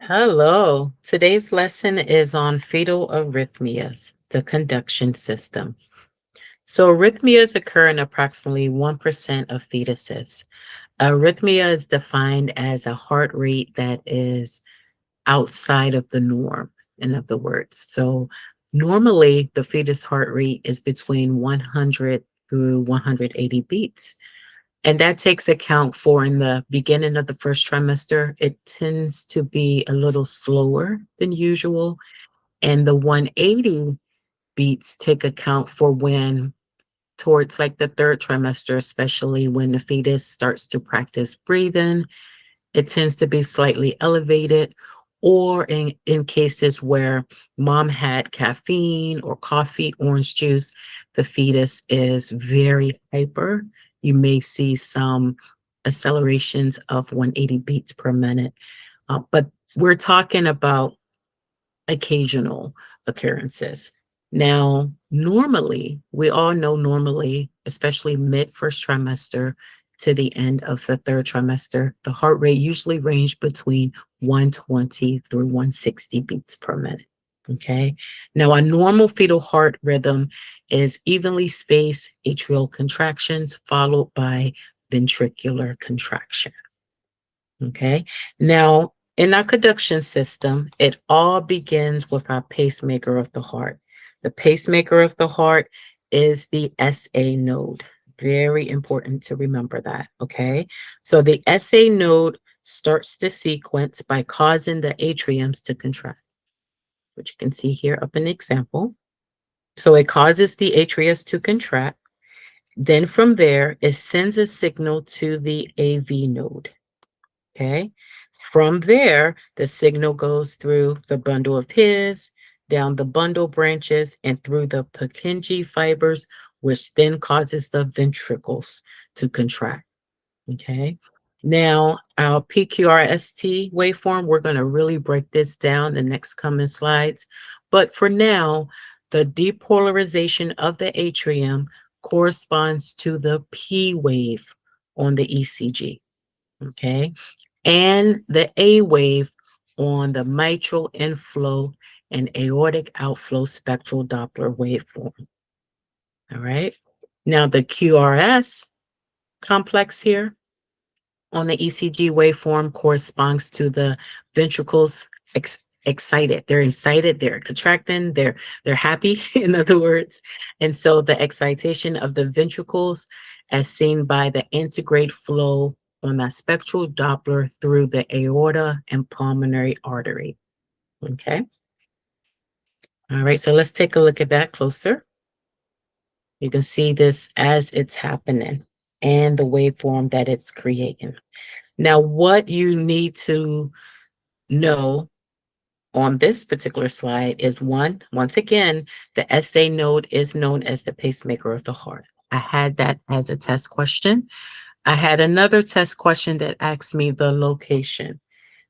Hello. Today's lesson is on fetal arrhythmias, the conduction system. So, arrhythmias occur in approximately 1% of fetuses. Arrhythmia is defined as a heart rate that is outside of the norm, in other words. So, normally the fetus heart rate is between 100 through 180 beats. And that takes account for in the beginning of the first trimester, it tends to be a little slower than usual. And the 180 beats take account for when towards like the third trimester, especially when the fetus starts to practice breathing, it tends to be slightly elevated. Or in cases where mom had caffeine or coffee, orange juice, the fetus is very hyper. You may see some accelerations of 180 beats per minute. But we're talking about occasional occurrences. Now, normally, we all know normally, especially mid first trimester to the end of the third trimester, the heart rate usually range between 120 through 160 beats per minute. Okay. Now, a normal fetal heart rhythm is evenly spaced atrial contractions followed by ventricular contraction. Okay. Now, in our conduction system, it all begins with our pacemaker of the heart. The pacemaker of the heart is the SA node. Very important to remember that. Okay. So the SA node starts the sequence by causing the atriums to contract, which you can see here up in the example. So it causes the atrius to contract. Then from there, it sends a signal to the AV node. Okay. From there, the signal goes through the bundle of his, down the bundle branches, and through the Purkinje fibers, which then causes the ventricles to contract. Okay. Now, our PQRST waveform, we're going to really break this down in the next coming slides. But for now, the depolarization of the atrium corresponds to the P wave on the ECG. Okay, and the A wave on the mitral inflow and aortic outflow spectral Doppler waveform. All right. Now, the QRS complex here on the ECG waveform corresponds to the ventricles excited. They're excited, they're contracting, they're happy, in other words. And so the excitation of the ventricles as seen by the antegrade flow on that spectral Doppler through the aorta and pulmonary artery. Okay. All right, so let's take a look at that closer. You can see this as it's happening and the waveform that it's creating. Now, what you need to know on this particular slide is once again, the SA node is known as the pacemaker of the heart. I had that as a test question. I had another test question that asked me the location.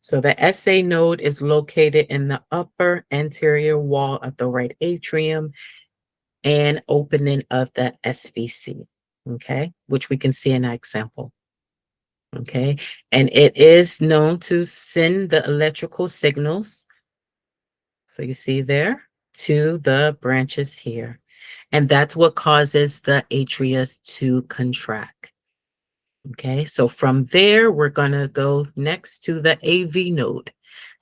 So the SA node is located in the upper anterior wall of the right atrium and opening of the SVC, okay, which we can see in our example. Okay, and it is known to send the electrical signals. So you see there to the branches here. And that's what causes the atrius to contract. Okay, so from there, we're going to go next to the AV node.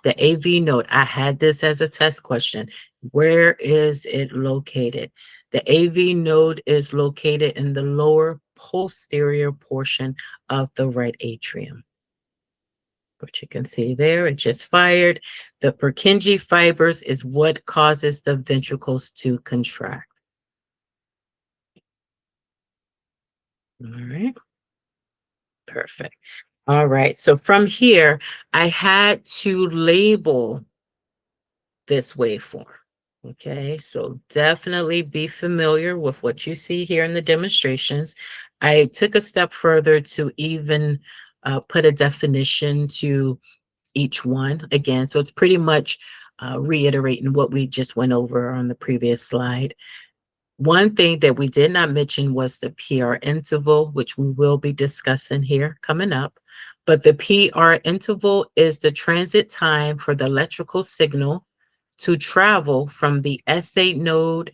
The AV node, I had this as a test question. Where is it located? The AV node is located in the lower posterior portion of the right atrium. But you can see there, it just fired. The Purkinje fibers is what causes the ventricles to contract. All right, perfect. All right, so from here, I had to label this waveform. Okay, so definitely be familiar with what you see here in the demonstrations. I took a step further to even put a definition to each one again. So it's pretty much reiterating what we just went over on the previous slide. One thing that we did not mention was the PR interval, which we will be discussing here coming up. But the PR interval is the transit time for the electrical signal to travel from the S8 node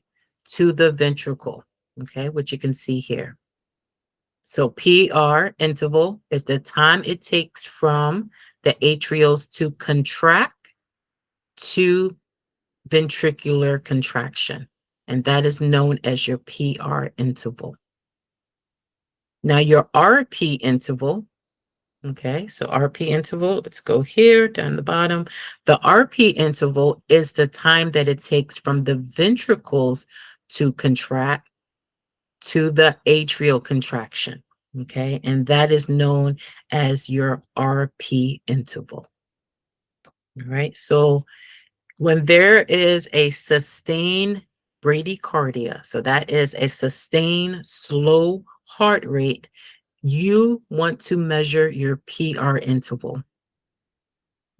to the ventricle, okay, which you can see here. So PR interval is the time it takes from the atrials to contract to ventricular contraction, and that is known as your PR interval. Now your RP interval, okay, so RP interval, let's go here down the bottom. The RP interval is the time that it takes from the ventricles to contract to the atrial contraction, okay, and that is known as your RP interval. All right, so when there is a sustained bradycardia, so that is a sustained slow heart rate, you want to measure your PR interval.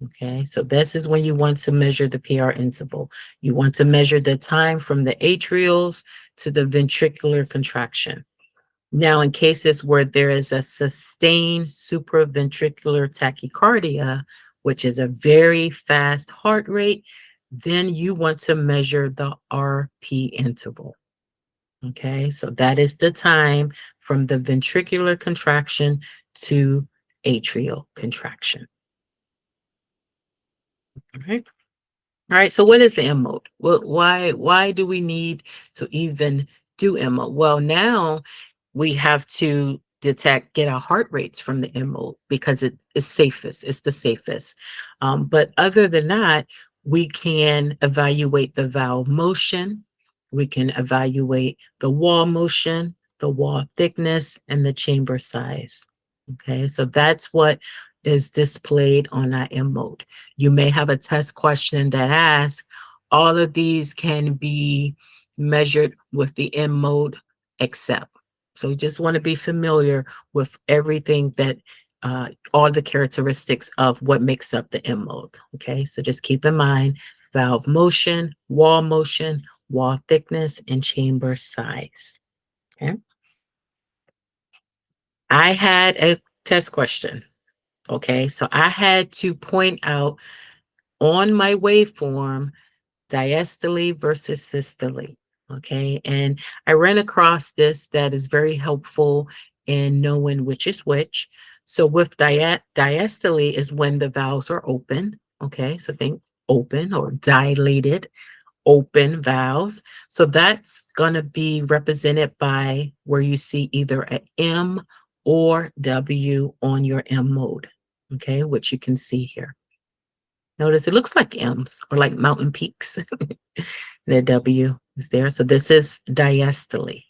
Okay, so this is when you want to measure the PR interval. You want to measure the time from the atrials to the ventricular contraction. Now, in cases where there is a sustained supraventricular tachycardia, which is a very fast heart rate, then you want to measure the RP interval. Okay, so that is the time from the ventricular contraction to atrial contraction. All right. All right, so what is the M mode? Well, why do we need to even do M mode? Well, now we have to get our heart rates from the M mode because it is safest. It's the safest. But other than that, we can evaluate the valve motion. We can evaluate the wall motion, the wall thickness, and the chamber size. Okay, so that's what is displayed on our M mode. You may have a test question that asks, all of these can be measured with the M mode except. So you just want to be familiar with everything that, all the characteristics of what makes up the M mode. Okay, so just keep in mind valve motion, wall thickness, and chamber size. Okay. I had a test question. Okay, so I had to point out on my waveform diastole versus systole. Okay, and I ran across this that is very helpful in knowing which is which. So with diastole is when the valves are open. Okay, so think open or dilated open valves. So that's going to be represented by where you see either an M or W on your M mode. Okay, which you can see here. Notice it looks like M's or like mountain peaks. The W is there. So this is diastole.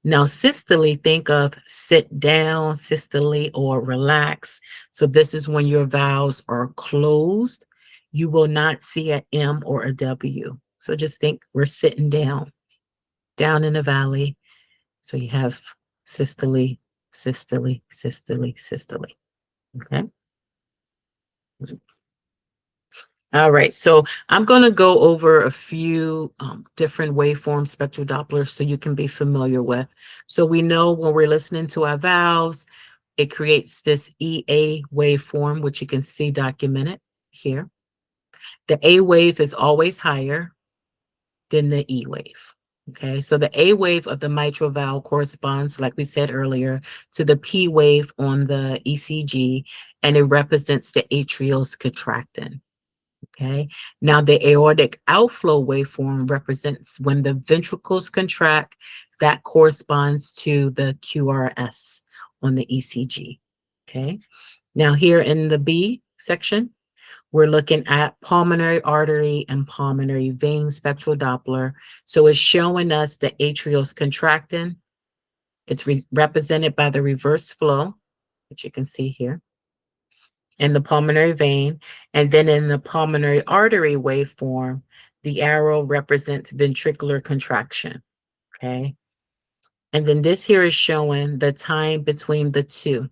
Now, systole, think of sit down, systole, or relax. So this is when your valves are closed. You will not see an M or a W. So just think we're sitting down in the valley. So you have systole, systole, systole, systole. Okay. All right, so I'm going to go over a few different waveform spectral Dopplers so you can be familiar with. So we know when we're listening to our valves, it creates this EA waveform, which you can see documented here. The A wave is always higher than the E wave. Okay, so the A wave of the mitral valve corresponds, like we said earlier, to the P wave on the ECG, and it represents the atrials contracting. Okay, now the aortic outflow waveform represents when the ventricles contract, that corresponds to the QRS on the ECG. Okay, now here in the B section, we're looking at pulmonary artery and pulmonary vein spectral Doppler. So it's showing us the atrials contracting. It's represented by the reverse flow, which you can see here in the pulmonary vein. And then in the pulmonary artery waveform, the arrow represents ventricular contraction, okay? And then this here is showing the time between the two,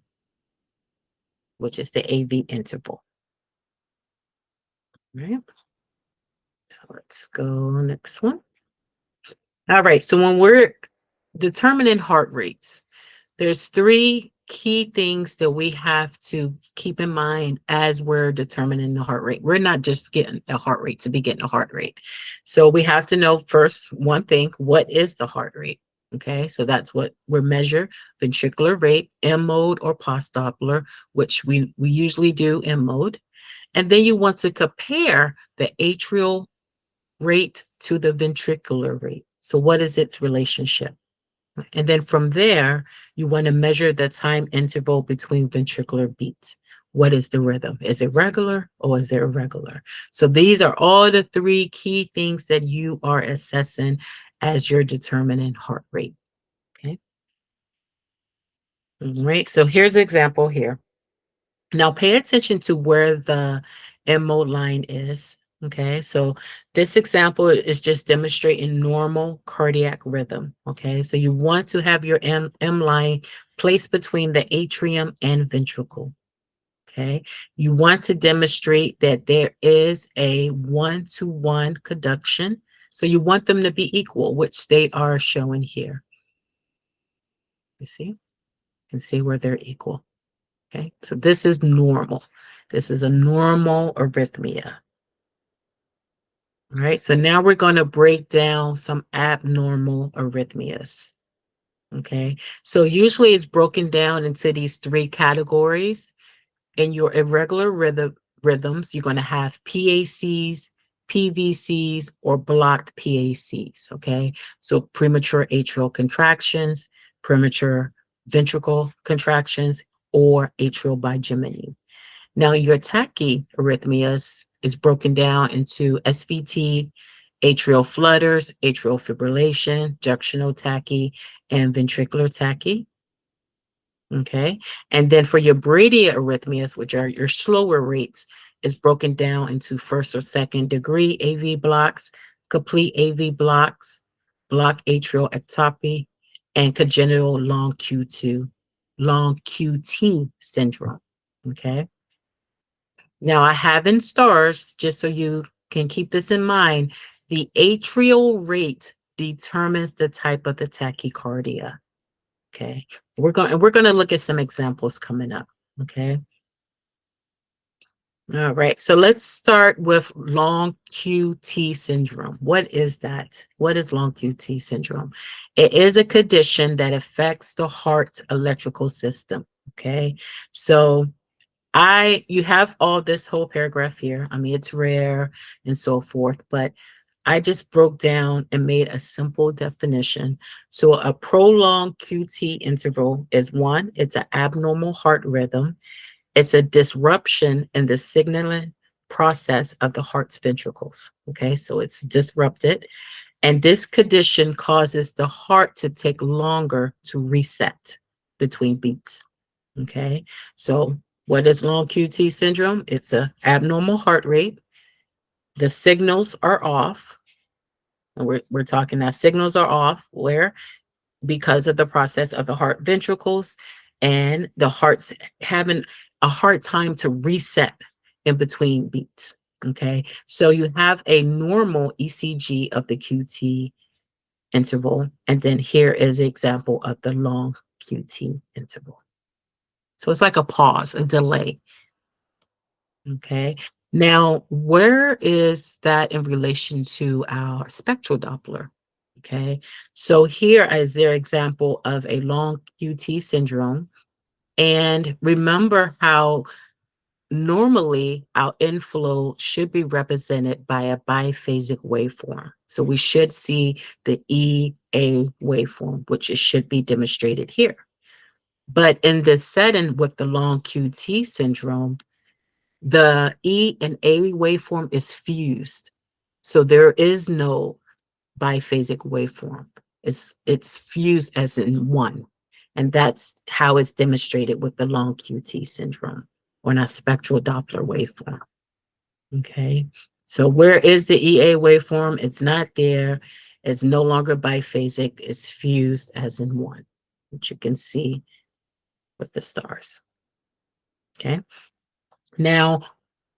which is the AV interval. All right, so let's go next one. All right, so when we're determining heart rates, there's three key things that we have to keep in mind as we're determining the heart rate. We're not just getting a heart rate to be getting a heart rate. So we have to know first, one thing, what is the heart rate? Okay, so that's what we're measure: ventricular rate, M mode or pulse Doppler, which we usually do M mode. And then you want to compare the atrial rate to the ventricular rate. So what is its relationship? And then from there, you want to measure the time interval between ventricular beats. What is the rhythm? Is it regular or is it irregular? So these are all the three key things that you are assessing as you're determining heart rate. Okay. All right. So here's an example here. Now pay attention to where the M mode line is. Okay, so this example is just demonstrating normal cardiac rhythm. Okay, so you want to have your M line placed between the atrium and ventricle. Okay, you want to demonstrate that there is a 1-to-1 conduction. So you want them to be equal, which they are showing here. You see? You can see where they're equal. Okay, so this is normal. This is a normal arrhythmia. All right, so now we're going to break down some abnormal arrhythmias. Okay, so usually it's broken down into these three categories. In your irregular rhythms, you're going to have PACs, PVCs, or blocked PACs. Okay, so premature atrial contractions, premature ventricle contractions, or atrial bigeminy. Now, your tachyarrhythmias is broken down into SVT, atrial flutters, atrial fibrillation, junctional tachy, and ventricular tachy. Okay. And then for your bradycardias, which are your slower rates, is broken down into first or second degree AV blocks, complete AV blocks, block atrial ectopy, and congenital long QT syndrome. Okay. Now I have in stars, just so you can keep this in mind, the atrial rate determines the type of the tachycardia. Okay. We're going to look at some examples coming up. Okay. All right. So let's start with long QT syndrome. What is that? What is long QT syndrome? It is a condition that affects the heart electrical system. Okay. So you have all this whole paragraph here. I mean, it's rare and so forth, but I just broke down and made a simple definition. So a prolonged QT interval is one, it's an abnormal heart rhythm. It's a disruption in the signaling process of the heart's ventricles. Okay, so it's disrupted. And this condition causes the heart to take longer to reset between beats. Okay, so what is long QT syndrome? It's an abnormal heart rate. The signals are off. And we're talking that signals are off where because of the process of the heart ventricles and the heart's having a hard time to reset in between beats. Okay, so you have a normal ECG of the QT interval, and then here is an example of the long QT interval. So it's like a pause, a delay. Okay. Now, where is that in relation to our spectral Doppler? Okay. So here is their example of a long QT syndrome. And remember how normally our inflow should be represented by a biphasic waveform. So we should see the EA waveform, which it should be demonstrated here. But in this setting with the long QT syndrome, the E and A waveform is fused. So there is no biphasic waveform. It's fused as in one. And that's how it's demonstrated with the long QT syndrome or not spectral Doppler waveform. Okay. So where is the EA waveform? It's not there. It's no longer biphasic. It's fused as in one, which you can see with the stars. Okay. Now,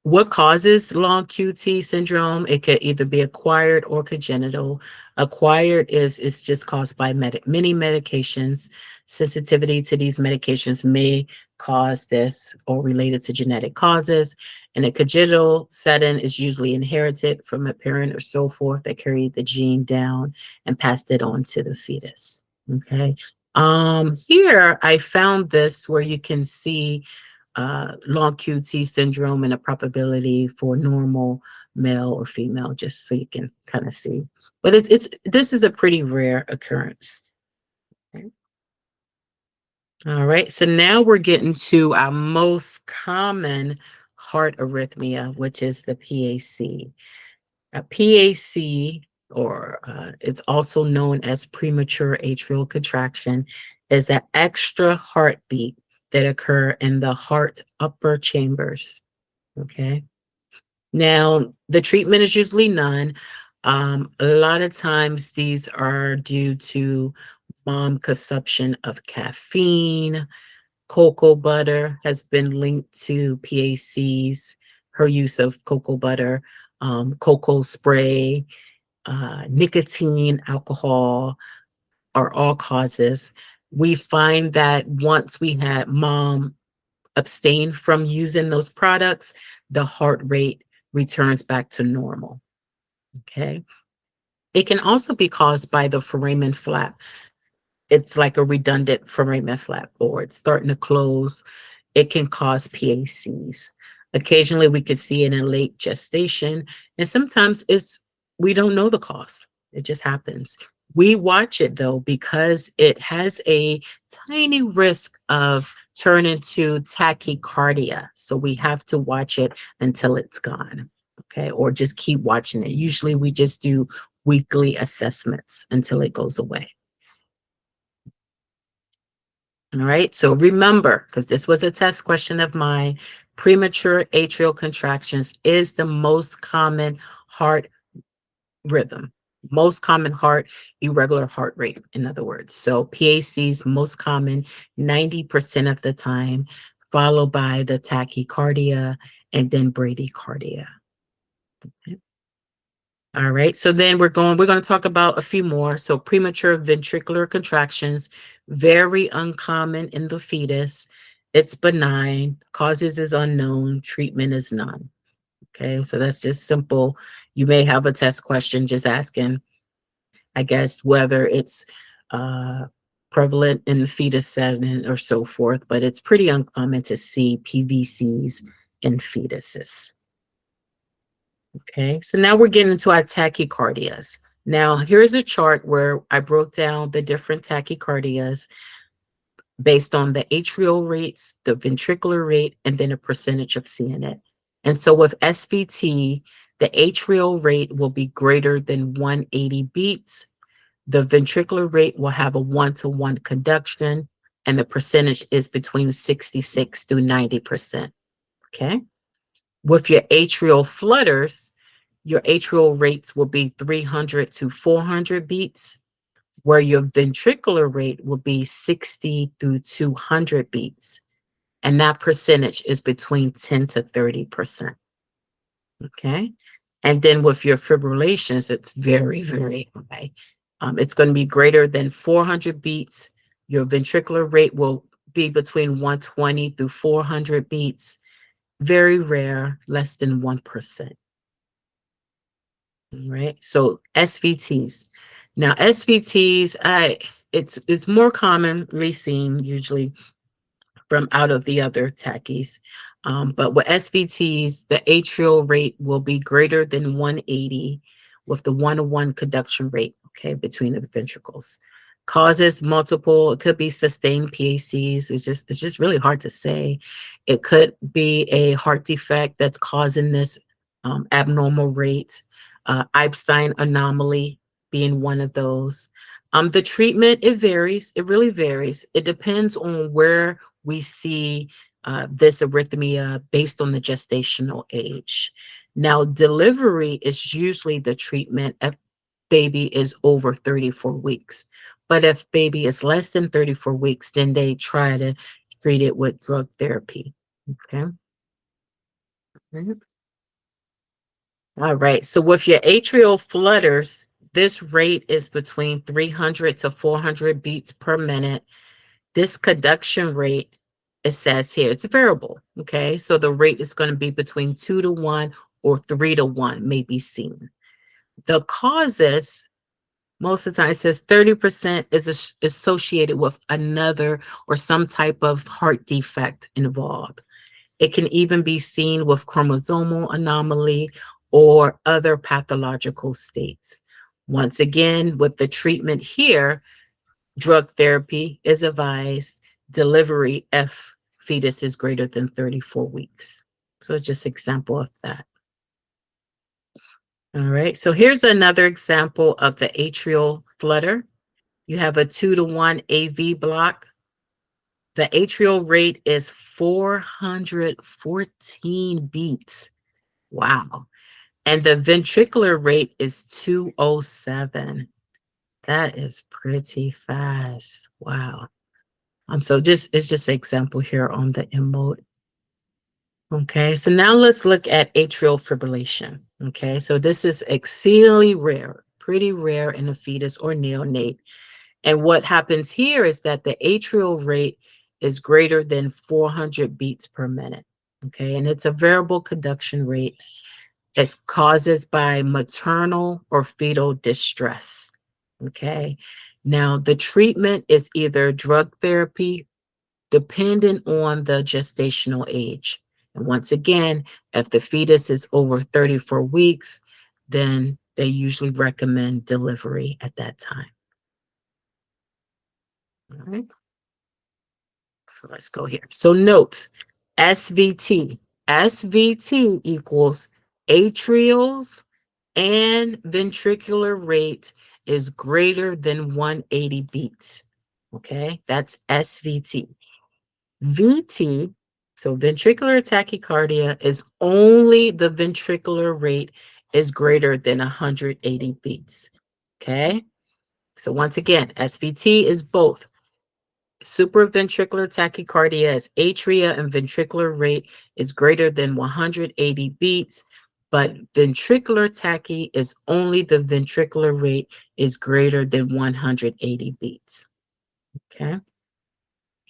What causes long QT syndrome? It could either be acquired or congenital. Acquired is just caused by many medications. Sensitivity to these medications may cause this or related to genetic causes. And a congenital setting is usually inherited from a parent or so forth that carried the gene down and passed it on to the fetus. Okay. Here I found this where you can see long QT syndrome and a probability for normal male or female, just so you can kind of see. But this is a pretty rare occurrence. Okay. All right, so now we're getting to our most common heart arrhythmia, which is the PAC. A PAC, or it's also known as premature atrial contraction, is an extra heartbeat that occur in the heart upper chambers. Okay. Now, the treatment is usually none. A lot of times these are due to mom consumption of caffeine. Cocoa butter has been linked to PACs, her use of cocoa butter, cocoa spray, nicotine, alcohol are all causes. We find that once we had mom abstain from using those products, the heart rate returns back to normal. Okay. It can also be caused by the foramen flap. It's like a redundant foramen flap, or it's starting to close. It can cause PACs. Occasionally, we could see it in late gestation, and sometimes we don't know the cause. It just happens. We watch it though because it has a tiny risk of turning to tachycardia. So we have to watch it until it's gone. Okay, or just keep watching it. Usually, we just do weekly assessments until it goes away. All right, so remember, because this was a test question of mine, premature atrial contractions is the most common heart rhythm, most common heart, irregular heart rate, in other words. So PACs most common 90% of the time, followed by the tachycardia and then bradycardia. Okay. All right, so then we're going to talk about a few more. So premature ventricular contractions, very uncommon in the fetus. It's benign, causes is unknown, treatment is none. Okay, so that's just simple. You may have a test question just asking, I guess, whether it's prevalent in the fetus setting or so forth, but it's pretty uncommon to see PVCs in fetuses. Okay, so now we're getting into our tachycardias. Now, here's a chart where I broke down the different tachycardias based on the atrial rates, the ventricular rate, and then a percentage of seeing it. And so with SVT, the atrial rate will be greater than 180 beats. The ventricular rate will have a 1-to-1 conduction, and the percentage is between 66 to 90%. Okay. With your atrial flutters, your atrial rates will be 300 to 400 beats, where your ventricular rate will be 60 through 200 beats. And that percentage is between 10 to 30%. Okay. And then with your fibrillations, it's very, very high. It's going to be greater than 400 beats. Your ventricular rate will be between 120 through 400 beats. Very rare, less than 1%. Right. So SVTs. Now SVTs, it's more commonly seen usually from out of the other tackies. But with SVTs, the atrial rate will be greater than 180 with the 1-to-1 conduction rate, okay, between the ventricles. Causes multiple, it could be sustained PACs. It's just really hard to say. It could be a heart defect that's causing this abnormal rate. Epstein anomaly being one of those. The treatment, it varies. It really varies. It depends on where we see this arrhythmia based on the gestational age. Now, delivery is usually the treatment if baby is over 34 weeks. But if baby is less than 34 weeks, then they try to treat it with drug therapy. Okay. Mhm. All right. So with your atrial flutters, this rate is between 300 to 400 beats per minute. This conduction rate, it says here, it's variable. Okay. So the rate is going to be between 2 to 1 or 3 to 1 may be seen. The causes, most of the time, it says 30% is associated with another or some type of heart defect involved. It can even be seen with chromosomal anomaly or other pathological states. Once again, with the treatment here, drug therapy is advised, delivery if fetus is greater than 34 weeks. So just example of that. All right, so here's another example of the atrial flutter. You have a 2 to 1 AV block. The atrial rate is 414 beats. Wow. And the ventricular rate is 207. That is pretty fast. Wow. So this is just an example here on the M mode. Okay, so now let's look at atrial fibrillation. Okay, so this is exceedingly rare, pretty rare in a fetus or neonate. And what happens here is that the atrial rate is greater than 400 beats per minute. Okay, and it's a variable conduction rate. It's causes by maternal or fetal distress. Okay, now the treatment is either drug therapy dependent on the gestational age. And once again, if the fetus is over 34 weeks, then they usually recommend delivery at that time. All right. So let's go here. So note SVT. SVT equals atrials and ventricular rate is greater than 180 beats. Okay, that's SVT. VT, so ventricular tachycardia, is only the ventricular rate is greater than 180 beats. Okay, so once again, SVT is both. Supraventricular tachycardia is atria and ventricular rate is greater than 180 beats, but ventricular tachy is only the ventricular rate is greater than 180 beats. Okay.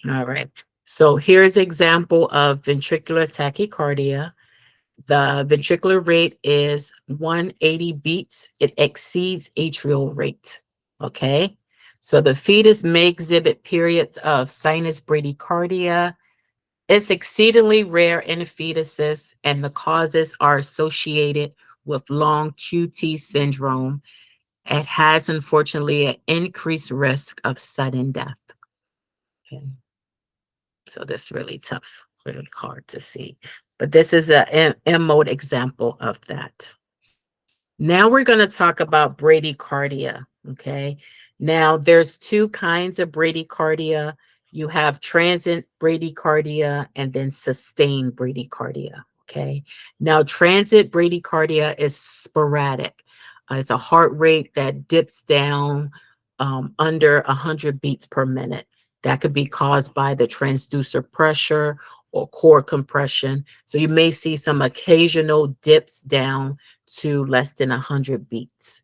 All right. So here's an example of ventricular tachycardia. The ventricular rate is 180 beats. It exceeds atrial rate. Okay. So the fetus may exhibit periods of sinus bradycardia. It's exceedingly rare in fetuses, and the causes are associated with long QT syndrome. It has, unfortunately, an increased risk of sudden death. Okay. So that's really tough, really hard to see. But this is a M-mode example of that. Now we're going to talk about bradycardia, okay? Now there's two kinds of bradycardia. You have transient bradycardia and then sustained bradycardia, okay? Now transient bradycardia is sporadic. It's a heart rate that dips down under 100 beats per minute. That could be caused by the transducer pressure or core compression. So you may see some occasional dips down to less than 100 beats.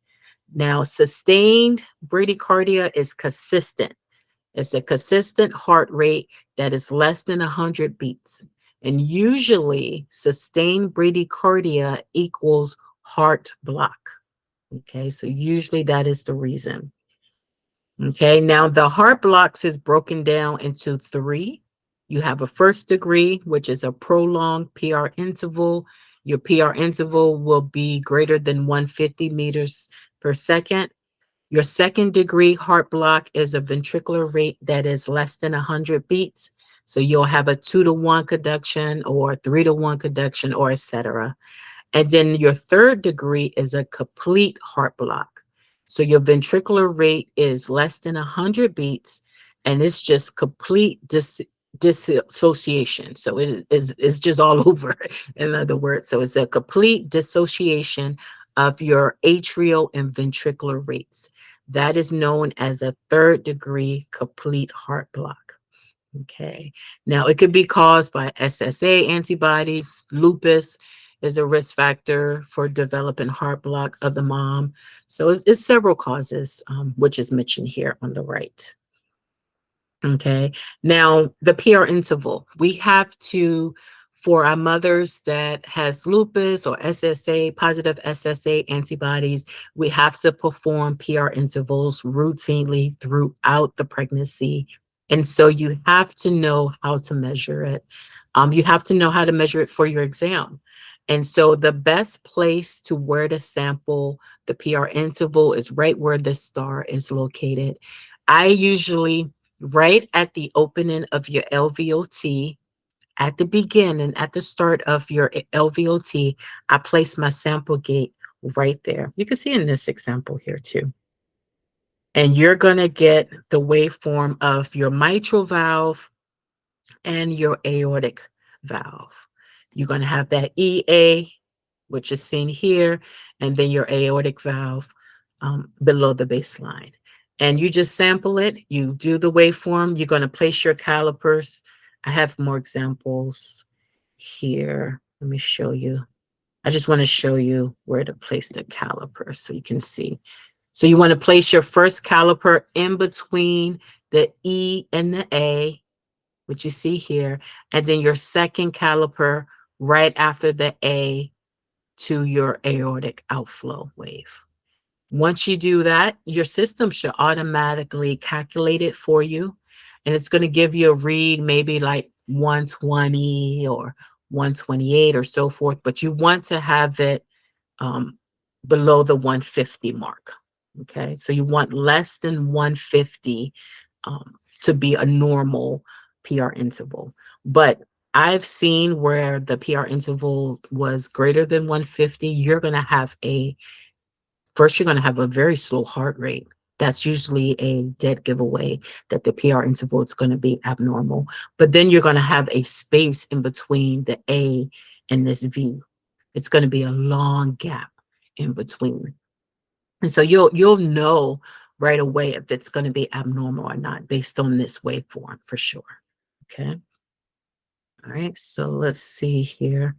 Now, sustained bradycardia is consistent. It's a consistent heart rate that is less than 100 beats. And usually, sustained bradycardia equals heart block. Okay, so usually that is the reason. Okay, now the heart blocks is broken down into three. You have a first degree, which is a prolonged PR interval. Your PR interval will be greater than 150 meters per second. Your second degree heart block is a ventricular rate that is less than 100 beats. So you'll have a 2 to 1 conduction or 3 to 1 conduction or etc. And then your third degree is a complete heart block. So your ventricular rate is less than 100 beats, and it's just complete dissociation. So it's just all over, in other words. So it's a complete dissociation of your atrial and ventricular rates. That is known as a third degree complete heart block. Okay. Now, it could be caused by SSA antibodies, lupus. is a risk factor for developing heart block of the mom. So it's several causes, which is mentioned here on the right. Okay, now the PR interval, we have to, for our mothers that has lupus or SSA, positive SSA antibodies, we have to perform PR intervals routinely throughout the pregnancy. And so you have to know how to measure it. You have to know how to measure it for your exam. And so the best place to where to sample the PR interval is right where the star is located. I usually, right at the opening of your LVOT, at the beginning, at the start of your LVOT, I place my sample gate right there. You can see in this example here too. And you're going to get the waveform of your mitral valve and your aortic valve. You're going to have that EA, which is seen here, and then your aortic valve below the baseline. And you just sample it, you do the waveform, you're going to place your calipers. I have more examples here. Let me show you. I just want to show you where to place the caliper so you can see. So you want to place your first caliper in between the E and the A, which you see here, and then your second caliper right after the A to your aortic outflow wave. Once you do that, your system should automatically calculate it for you. And it's going to give you a read, maybe like 120 or 128 or so forth. But you want to have it below the 150 mark. Okay. So you want less than 150 to be a normal PR interval. But I've seen where the PR interval was greater than 150. You're going to have you're going to have a very slow heart rate. That's usually a dead giveaway that the PR interval is going to be abnormal. But then you're going to have a space in between the A and this V. It's going to be a long gap in between. And so you'll know right away if it's going to be abnormal or not based on this waveform for sure. Okay. All right. So let's see here.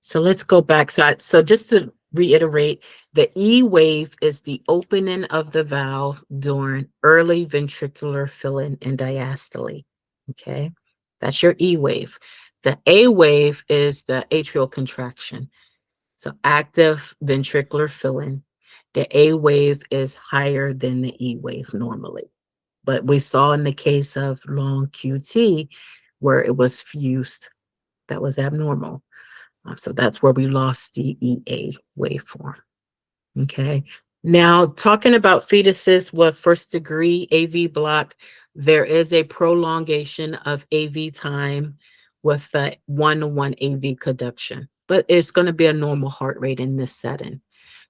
So let's go back. So just to reiterate, the E wave is the opening of the valve during early ventricular filling and diastole. Okay. That's your E wave. The A wave is the atrial contraction. So active ventricular filling. The A wave is higher than the E wave normally. But we saw in the case of long QT where it was fused, that was abnormal. So that's where we lost the EA waveform. Okay. Now, talking about fetuses with first degree AV block, there is a prolongation of AV time with the 1-to-1 AV conduction, but it's going to be a normal heart rate in this setting.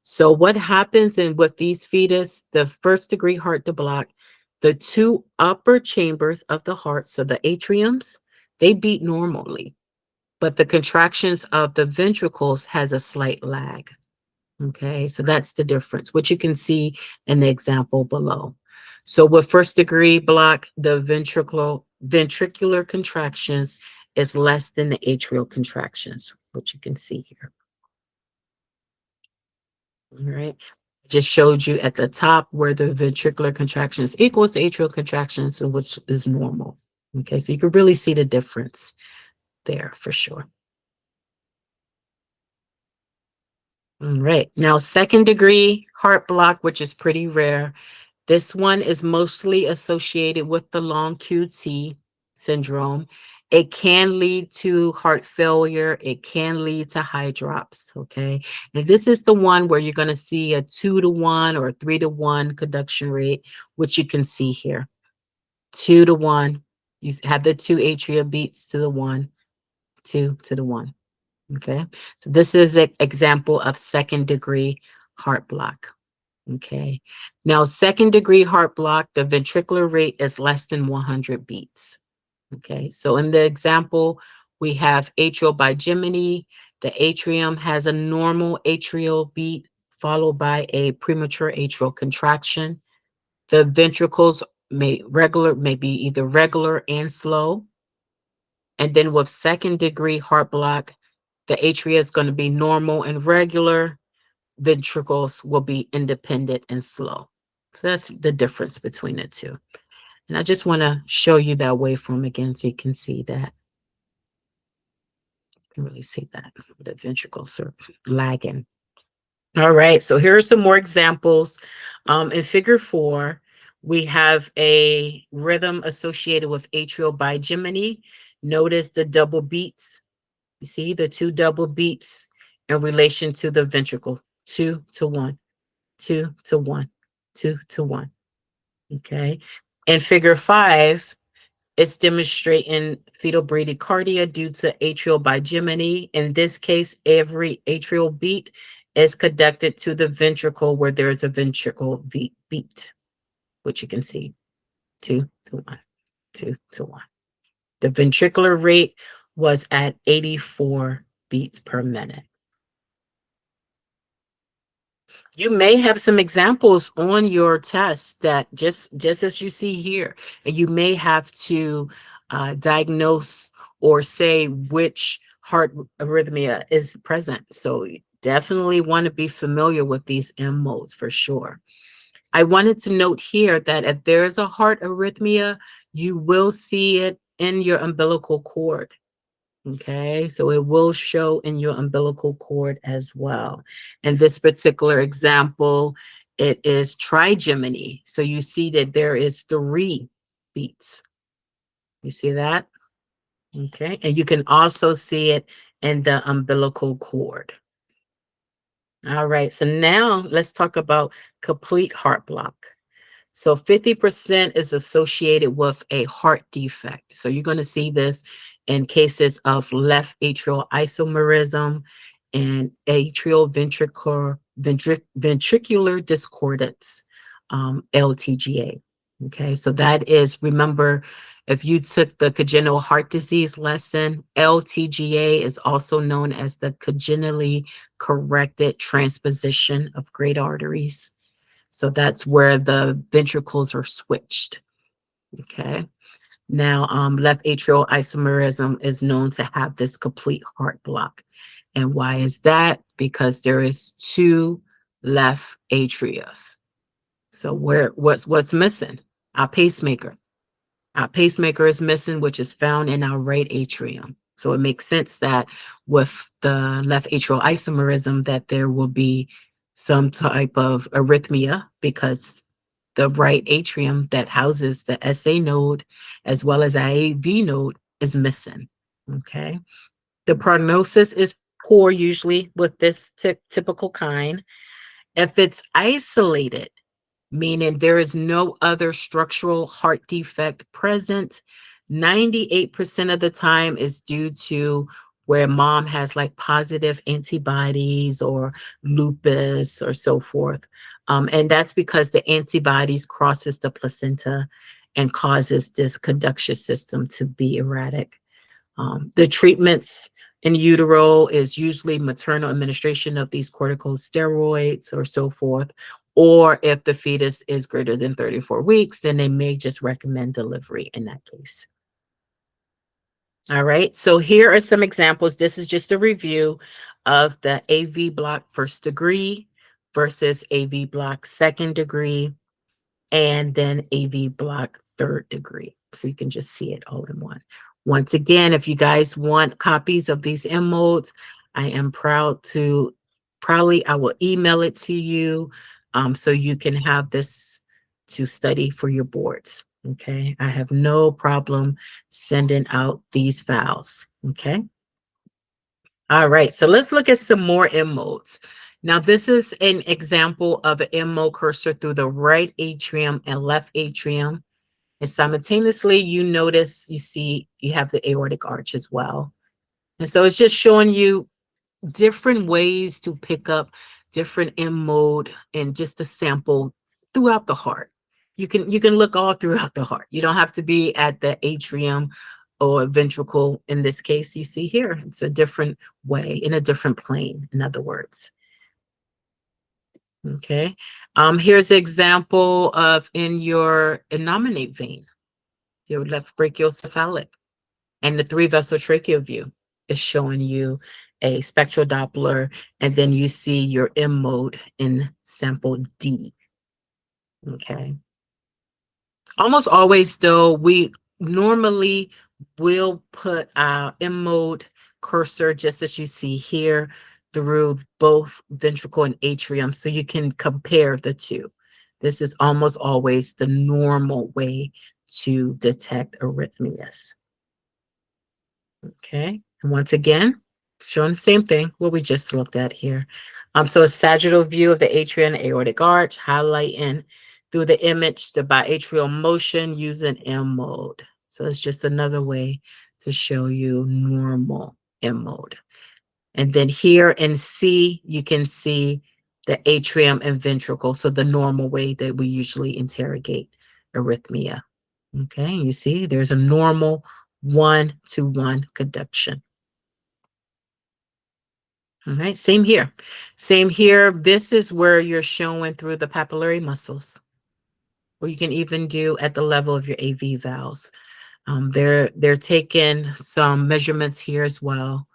So what happens with these fetus, the first degree heart to block, the two upper chambers of the heart, so the atriums, they beat normally, but the contractions of the ventricles has a slight lag. Okay, so that's the difference, which you can see in the example below. So with first degree block, the ventricular contractions is less than the atrial contractions, which you can see here. All right, just showed you at the top where the ventricular contractions equals the atrial contractions, which is normal. Okay, so you can really see the difference there for sure. All right. Now, second degree heart block, which is pretty rare. This one is mostly associated with the long QT syndrome. It can lead to heart failure. It can lead to high drops. Okay. And this is the one where you're going to see a 2-to-1 or 3-to-1 conduction rate, which you can see here. 2-to-1. You have the two atria beats to the 1, 2 to the 1. Okay, so this is an example of second degree heart block. Okay, now second degree heart block, the ventricular rate is less than 100 beats. Okay, so in the example, we have atrial bigeminy. The atrium has a normal atrial beat followed by a premature atrial contraction. The ventricles may be either regular and slow. And then with second degree heart block, The atria is going to be normal and regular. Ventricles will be independent and slow. So that's the difference between the two. And I just want to show you that waveform again so you can see that. You can really see that the ventricles are lagging. All right, so here are some more examples. In figure 4, we have a rhythm associated with atrial bigeminy. Notice the double beats. You see the 2 double beats in relation to the ventricle. 2 to 1, 2 to 1, 2 to 1. Okay. In figure 5, it's demonstrating fetal bradycardia due to atrial bigeminy. In this case, every atrial beat is conducted to the ventricle where there is a ventricle beat, which you can see 2 to 1, 2 to 1. The ventricular rate was at 84 beats per minute. You may have some examples on your test that just as you see here, and you may have to diagnose or say which heart arrhythmia is present. So you definitely want to be familiar with these M modes for sure. I wanted to note here that if there is a heart arrhythmia, you will see it in your umbilical cord. Okay, so it will show in your umbilical cord as well. In this particular example, it is trigeminy. So you see that there is 3 beats. You see that? Okay, and you can also see it in the umbilical cord. All right, so now let's talk about complete heart block. So 50% is associated with a heart defect. So you're going to see this in cases of left atrial isomerism and ventricular discordance, LTGA. Okay, so that is, remember, if you took the congenital heart disease lesson, LTGA is also known as the congenitally corrected transposition of great arteries. So that's where the ventricles are switched. Okay. Now, left atrial isomerism is known to have this complete heart block. And why is that? Because there is 2 left atrias. So what's missing? Our pacemaker. Our pacemaker is missing, which is found in our right atrium. So it makes sense that with the left atrial isomerism that there will be some type of arrhythmia because the right atrium that houses the SA node as well as AV node is missing. Okay. The prognosis is poor usually with this typical kind. If it's isolated, meaning there is no other structural heart defect present, 98% of the time is due to where mom has like positive antibodies or lupus or so forth. And that's because the antibodies crosses the placenta and causes this conduction system to be erratic. The treatments in utero is usually maternal administration of these corticosteroids or so forth. Or if the fetus is greater than 34 weeks, then they may just recommend delivery in that case. All right, so here are some examples. This is just a review of the AV block first degree versus AV block second degree, and then AV block third degree. So you can just see it all in one. Once again, if you guys want copies of these M modes, I am proudly, I will email it to you so you can have this to study for your boards. Okay, I have no problem sending out these files. Okay. All right, so let's look at some more M modes. Now, this is an example of an M mode cursor through the right atrium and left atrium. And simultaneously, you see, you have the aortic arch as well. And so it's just showing you different ways to pick up different M mode and just a sample throughout the heart. You can look all throughout the heart. You don't have to be at the atrium or ventricle. In this case, you see here, it's a different way, in a different plane, in other words. Okay. Here's an example of in your innominate vein, your left brachiocephalic, and the 3 vessel tracheal view is showing you a spectral Doppler, and then you see your M mode in sample D. Okay. Almost always, though, we normally will put our M mode cursor, just as you see here, through both ventricle and atrium, so you can compare the two. This is almost always the normal way to detect arrhythmias. Okay, and once again, showing the same thing, what we just looked at here. So a sagittal view of the atria and aortic arch, highlighting through the image the biatrial motion using M mode. So it's just another way to show you normal M mode. And then here in C, you can see the atrium and ventricle, so the normal way that we usually interrogate arrhythmia. Okay, you see there's a normal 1-to-1 conduction. All right, same here. Same here. This is where you're showing through the papillary muscles, or you can even do at the level of your AV valves. They're taking some measurements here as well.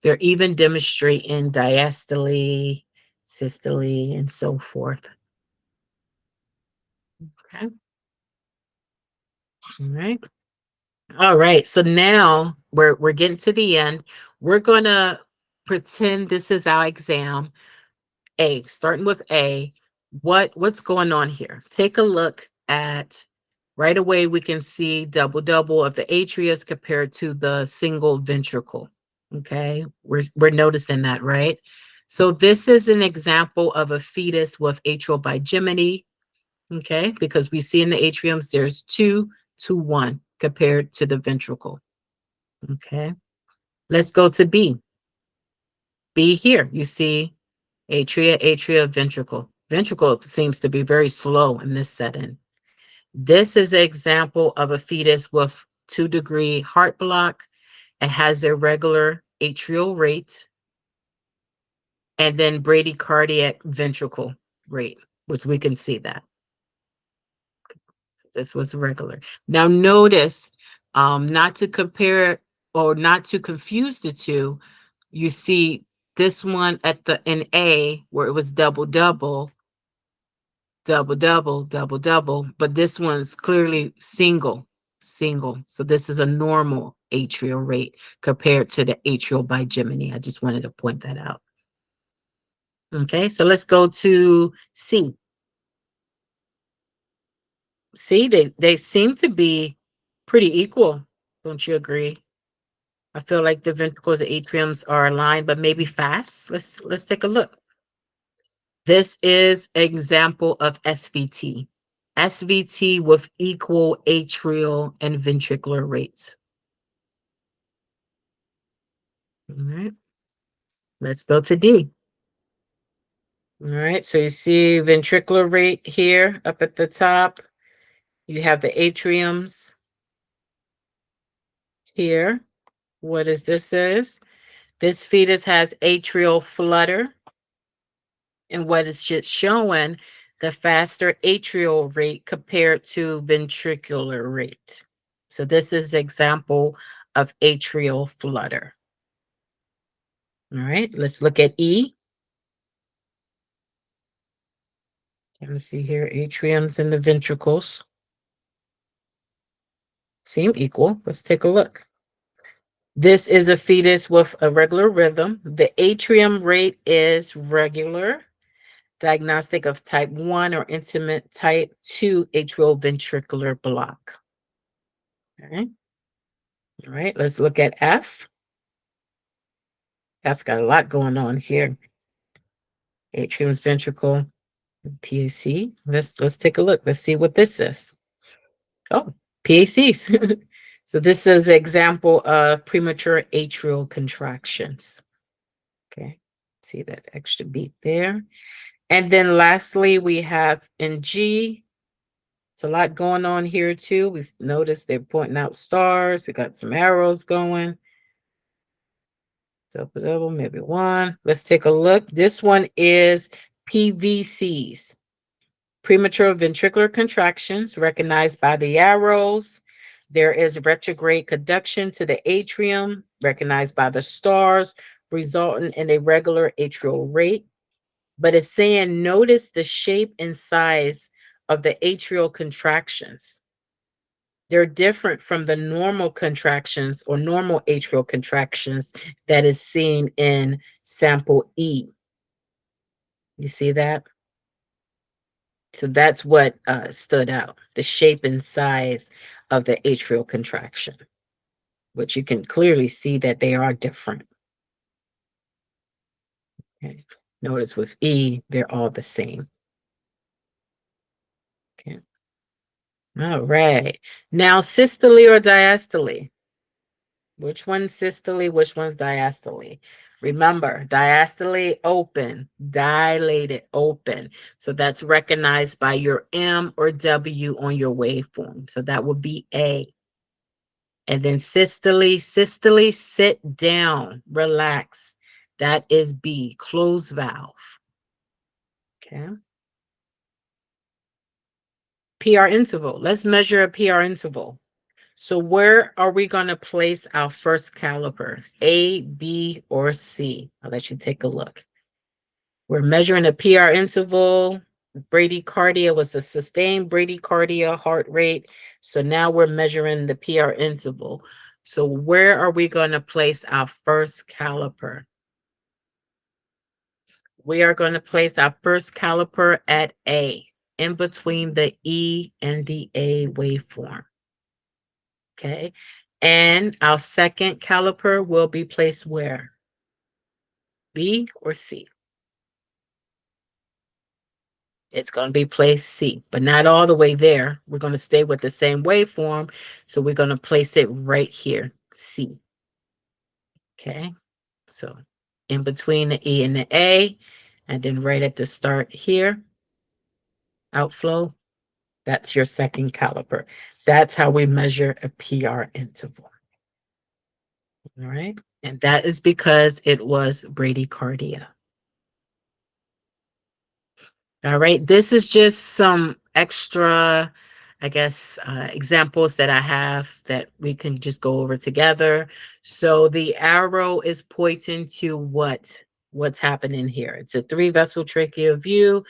They're even demonstrating diastole, systole, and so forth. Okay. All right. All right. So now we're getting to the end. We're gonna pretend this is our exam. A, starting with A, what's going on here? Take a look at right away. We can see double of the atrias compared to the single ventricle. Okay, we're noticing that, right? So this is an example of a fetus with atrial bigeminy. Okay, because we see in the atriums there's 2-to-1 compared to the ventricle. Okay, let's go to B. B here, you see atria, ventricle. Ventricle seems to be very slow in this setting. This is an example of a fetus with 2-degree heart block. It has irregular atrial rate and then bradycardiac ventricle rate, which we can see that. So this was regular. Now notice, not to compare or not to confuse the two, you see this one at the in A where it was double, but this one's clearly single. So this is a normal atrial rate compared to the atrial bigeminy. I just wanted to point that out. Okay, so let's go to C. See, they seem to be pretty equal. Don't you agree? I feel like the ventricles and atriums are aligned, but maybe fast. Let's take a look. This is example of SVT. SVT with equal atrial and ventricular rates. All right, let's go to D. All right, so you see ventricular rate here up at the top. You have the atriums here. What is this is? This fetus has atrial flutter. And what is just showing the faster atrial rate compared to ventricular rate. So this is example of atrial flutter. All right, let's look at E. Let's see here, atriums and the ventricles seem equal. Let's take a look. This is a fetus with a regular rhythm. The atrium rate is regular. Diagnostic of type 1 or intimate type 2 atrioventricular block. Okay. All right, let's look at F. F got a lot going on here. Atrium's ventricle, PAC. Let's take a look. Let's see what this is. Oh, PACs. So this is an example of premature atrial contractions. Okay, see that extra beat there. And then lastly, we have in G. It's a lot going on here too. We noticed they're pointing out stars. We got some arrows going. Double, maybe one. Let's take a look. This one is PVCs, premature ventricular contractions, recognized by the arrows. There is retrograde conduction to the atrium, recognized by the stars, resulting in a regular atrial rate. But it's saying notice the shape and size of the atrial contractions. They're different from the normal contractions or normal atrial contractions that is seen in sample E. You see that? So that's what stood out, the shape and size of the atrial contraction, which you can clearly see that they are different. Okay. Notice with E, they're all the same. Okay. All right. Now, systole or diastole. Which one's systole? Which one's diastole? Remember, diastole open, dilated open. So that's recognized by your M or W on your waveform. So that would be A. And then systole, systole, sit down, relax. That is B, closed valve. Okay. PR interval. Let's measure a PR interval. So where are we going to place our first caliper? A, B, or C? I'll let you take a look. We're measuring a PR interval. Bradycardia was a sustained bradycardia heart rate. So now we're measuring the PR interval. So where are we going to place our first caliper? We are going to place our first caliper at A, in between the E and the A waveform. Okay. And our second caliper will be placed where? B or C? It's going to be placed C, but not all the way there. We're going to stay with the same waveform. So we're going to place it right here, C. Okay. So in between the E and the A, and then right at the start here, outflow, that's your second caliper. That's how we measure a PR interval. All right. And that is because it was bradycardia. All right. This is just some extra, I guess, examples that I have that we can just go over together. So the arrow is pointing to what's happening here. It's a 3-vessel trachea view.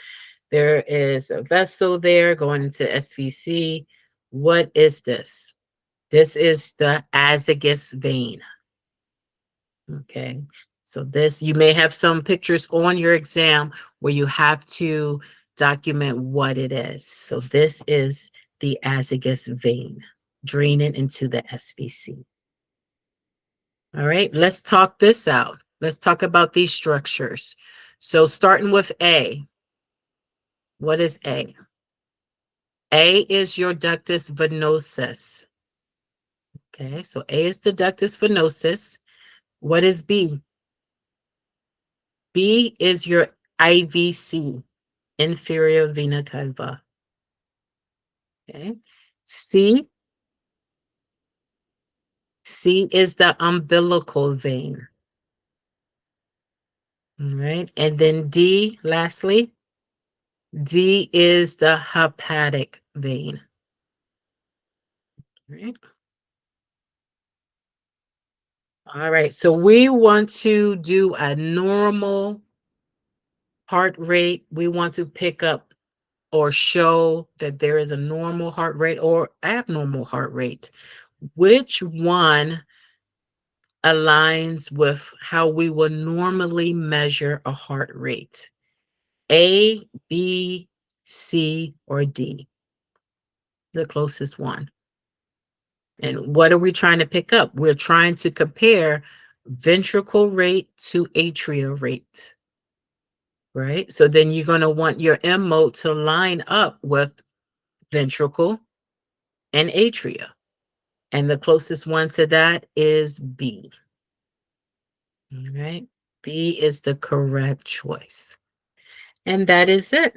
There is a vessel there going into SVC. What is this? This is the azygos vein. Okay. So this, you may have some pictures on your exam where you have to document what it is. So this is the azygos vein draining into the SVC. All right, let's talk this out. Let's talk about these structures. So starting with A, what is A? A is your ductus venosus. Okay, so A is the ductus venosus. What is B? B is your IVC, inferior vena cava. Okay. C, C is the umbilical vein. All right. And then D, lastly, D is the hepatic vein. All right. All right. So we want to do a normal heart rate. We want to pick up or show that there is a normal heart rate or abnormal heart rate. Which one aligns with how we would normally measure a heart rate? A, B, C, or D? The closest one. And what are we trying to pick up? We're trying to compare ventricle rate to atrial rate, right? So then you're going to want your M mode to line up with ventricle and atria. And the closest one to that is B. All right. B is the correct choice. And that is it.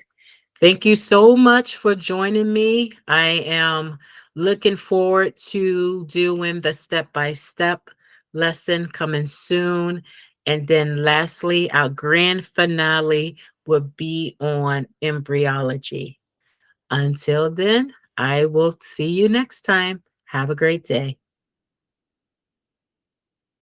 Thank you so much for joining me. I am looking forward to doing the step-by-step lesson coming soon. And then lastly, our grand finale will be on embryology. Until then, I will see you next time. Have a great day.